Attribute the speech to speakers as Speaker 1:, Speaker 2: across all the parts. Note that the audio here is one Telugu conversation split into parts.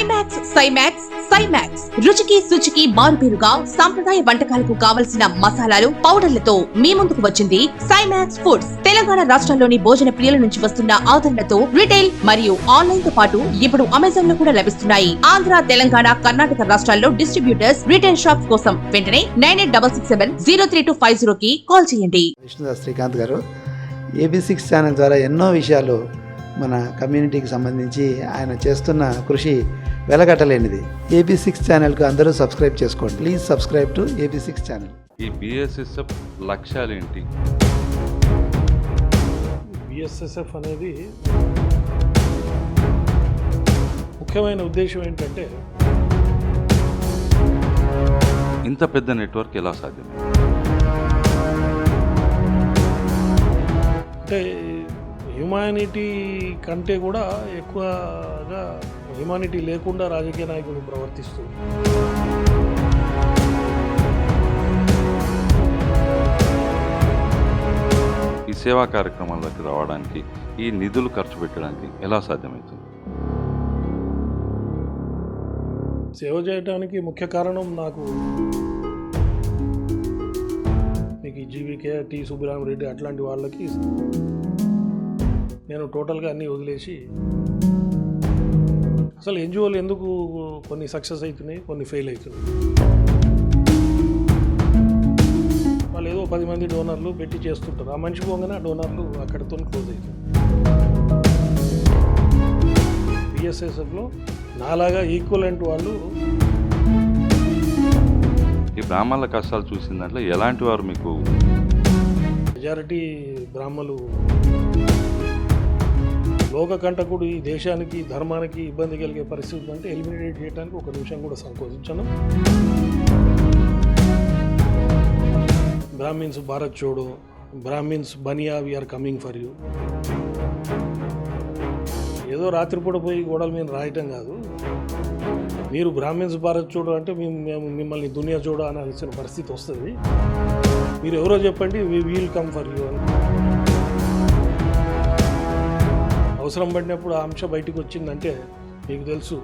Speaker 1: సైమాక్స్ రుచికి శుచికి మారుపేరుగా సాంప్రదాయ వంటకాలకు కావలసిన మసాలాలు పౌడర్లతో మీ ముందుకు వచ్చింది సైమాక్స్ ఫుడ్స్. తెలంగాణ రాష్ట్రంలోని భోజన ప్రియుల నుంచి వస్తున్న ఆదరణతో రిటైల్ మరియు ఆన్లైన్ తో పాటు ఇప్పుడు అమెజాన్ లో కూడా లభిస్తున్నాయి. ఆంధ్ర, తెలంగాణ, కర్ణాటక రాష్ట్రాల్లో డిస్ట్రిబ్యూటర్స్, రిటైల్ షాప్స్ కోసం వెంటనే 9866703250 కి కాల్ చేయండి.
Speaker 2: శ్రీకాంత్ గారు AB6 ఛానల్ ద్వారా ఎన్నో విషయాలు మన కమ్యూనిటీకి సంబంధించి ఆయన చేస్తున్న కృషి వెలగట్టలేనిది. AB6 ఛానల్కు అందరూ సబ్స్క్రైబ్ చేసుకోండి. Please subscribe to AB6 channel.
Speaker 3: ఈ BSSF లక్ష్యాలు ఏంటి?
Speaker 4: BSSF అనేది ముఖ్యమైన ఉద్దేశం ఏంటంటే,
Speaker 3: ఇంత పెద్ద నెట్వర్క్ ఎలా సాధ్యం?
Speaker 4: అంటే హ్యుమానిటీ కంటే కూడా ఎక్కువగా హ్యుమానిటీ లేకుండా రాజకీయ నాయకులు ప్రవర్తిస్తూ
Speaker 3: ఈ సేవా కార్యక్రమాల్లోకి రావడానికి, ఈ నిధులు ఖర్చు పెట్టడానికి ఎలా సాధ్యమవుతుంది?
Speaker 4: సేవ చేయడానికి ముఖ్య కారణం నాకు మీకు జీవికే టి సుబ్బరామరెడ్డి అట్లాంటి వాళ్ళకి నేను టోటల్గా అన్నీ వదిలేసి, అసలు ఎన్జిఓలు ఎందుకు కొన్ని సక్సెస్ అవుతున్నాయి, కొన్ని ఫెయిల్ అవుతున్నాయి. వాళ్ళు ఏదో 10 మంది డోనర్లు పెట్టి చేస్తుంటారు. ఆ మనిషి పోగానే ఆ డోనర్లు అక్కడితో క్లోజ్ అవుతుంది. BSSFలో నాలాగా ఈక్వలెంట్ వాళ్ళు.
Speaker 3: ఈ బ్రాహ్మణుల కష్టాలు చూసిన దాంట్లో ఎలాంటి వారు మీకు?
Speaker 4: మెజారిటీ బ్రాహ్మలు లోకకంటకుడు, ఈ దేశానికి ధర్మానికి ఇబ్బంది కలిగే పరిస్థితి అంటే ఎలిమినేట్ చేయడానికి ఒక నిమిషం కూడా సంకోచించను. బ్రాహ్మిన్స్ భారత్ చోడో, Brahmins Bania we're coming for you. ఏదో రాత్రిపూట పోయి గోడల మీద రాయటం కాదు. మీరు బ్రాహ్మిన్స్ భారత్ చూడు అంటే మేము మిమ్మల్ని దునియా చూడ అనాల్సిన పరిస్థితి వస్తుంది. మీరు ఎవరో చెప్పండి, we will come for you అని. అవసరం పడినప్పుడు ఆ అంశం బయటకు వచ్చిందంటే మీకు తెలుసు,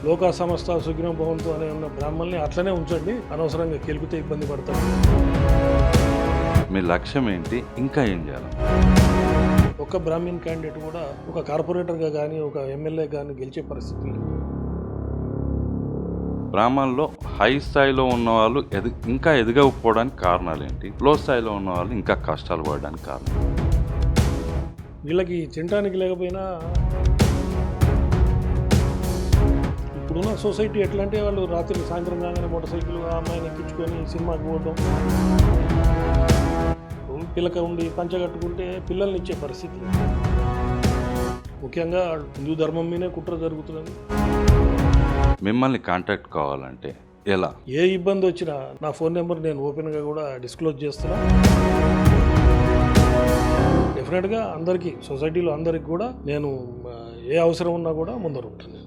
Speaker 4: లోకా సమస్త సుఖినో భవంతు అనే ఉన్న బ్రాహ్మణుల్ని అట్లనే ఉంచండి, అనవసరంగా కెలికితే ఇబ్బంది పడతారు.
Speaker 3: మీ లక్ష్యం ఏంటి? ఇంకా ఏం చేయాలి?
Speaker 4: ఒక బ్రాహ్మణ్ క్యాండిడేట్ కూడా ఒక కార్పొరేటర్గా కానీ ఒక ఎమ్మెల్యే కానీ గెలిచే పరిస్థితి లేదు.
Speaker 3: బ్రాహ్మణుల్లో హై స్థాయిలో ఉన్న వాళ్ళు ఇంకా ఎదగకపోవడానికి కారణాలు ఏంటి? లో స్థాయిలో ఉన్న వాళ్ళు ఇంకా కష్టాలు పడడానికి కారణం?
Speaker 4: వీళ్ళకి తినడానికి లేకపోయినా ఇప్పుడున్న సొసైటీ ఎట్లా అంటే, వాళ్ళు రాత్రి సాయంత్రం కాగానే మోటార్ సైకిల్ ఆ అమ్మాయిని ఎక్కించుకొని సినిమాకి పోవడం, పిల్లక ఉండి పంచగట్టుకుంటే పిల్లల్ని ఇచ్చే పరిస్థితి. ముఖ్యంగా హిందూ ధర్మం మీదే కుట్ర జరుగుతున్నది.
Speaker 3: మిమ్మల్ని కాంటాక్ట్ కావాలంటే ఎలా?
Speaker 4: ఏ ఇబ్బంది వచ్చినా నా ఫోన్ నెంబర్ నేను ఓపెన్గా కూడా డిస్క్లోజ్ చేస్తున్నా. డెఫినెట్గా అందరికీ, సొసైటీలో అందరికి కూడా నేను ఏ అవసరం ఉన్నా కూడా ముందర ఉంటాను.